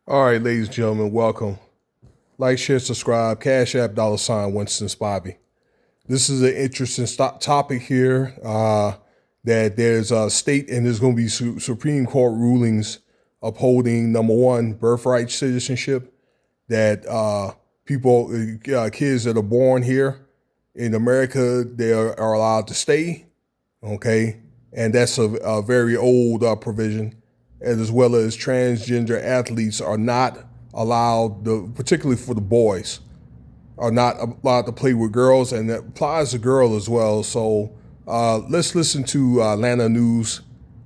All right, ladies and gentlemen, welcome. Like, share, subscribe, Cash App, $Winston Spivey. This is an interesting topic here that there's a state and there's going to be Supreme Court rulings upholding, number one, birthright citizenship, that kids that are born here in America, they are allowed to stay, okay? And that's a very old provision, and as well as transgender athletes are not allowed, particularly for the boys, are not allowed to play with girls, and that applies to girls as well. So let's listen to Atlanta news,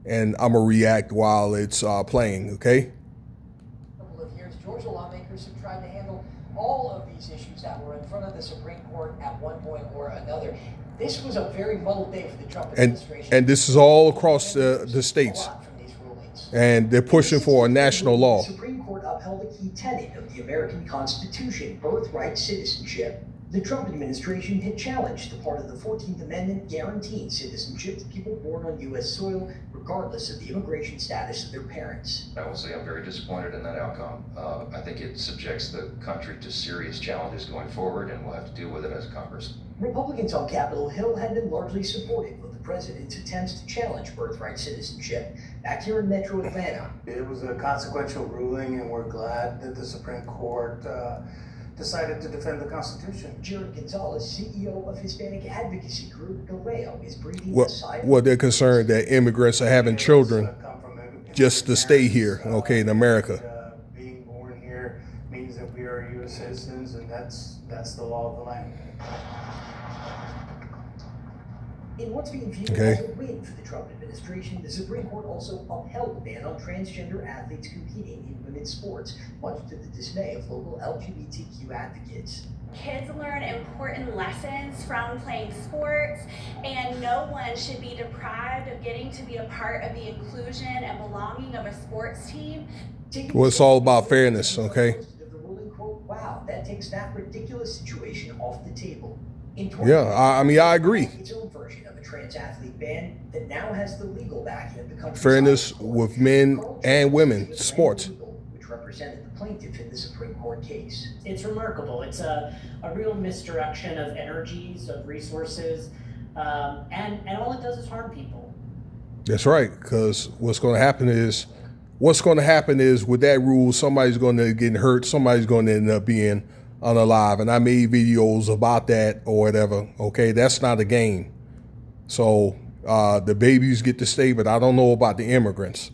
and I'm gonna react while it's playing. Okay. Couple of years, Georgia lawmakers have tried to handle all of these issues that were in front of the Supreme Court at one point or another. This was a very muddled day for the Trump administration. And this is all across the states. And they're pushing for a national law. The Supreme Court upheld a key tenet of the American Constitution, birthright citizenship. The Trump administration had challenged the part of the 14th Amendment guaranteeing citizenship to people born on U.S. soil, regardless of the immigration status of their parents. I will say I'm very disappointed in that outcome. I think it subjects the country to serious challenges going forward, and we'll have to deal with it as Congress. Republicans on Capitol Hill had been largely supportive of the president's attempts to challenge birthright citizenship. Back here in Metro Atlanta, it was a consequential ruling, and we're glad that the Supreme Court decided to defend the Constitution. Jared Gonzalez, CEO of Hispanic advocacy group Galeo, is breathing Well, they're concerned that immigrants are having children just to stay here, okay, in America. Being born here means that we are U.S. citizens, and that's the law of the land. In what's being viewed as a win for the Trump administration, the Supreme Court also upheld the ban on transgender athletes competing in women's sports, much to the dismay of local LGBTQ advocates. Kids learn important lessons from playing sports, and no one should be deprived of getting to be a part of the inclusion and belonging of a sports team. Well, it's all about fairness, okay? The ruling, quote, wow, that takes that ridiculous situation off the table. Yeah, I mean, I agree. Its own version of a trans athlete ban that now has the legal backing of the country's fairness with men and women sports, which represented the plaintiff in the Supreme Court case. It's remarkable. It's a real misdirection of energies, of resources, and all it does is harm people. That's right, because what's going to happen is with that rule, somebody's going to get hurt, somebody's going to end up being unalive, and I made videos about that or whatever. Okay, that's not a game. So the babies get to stay, but I don't know about the immigrants.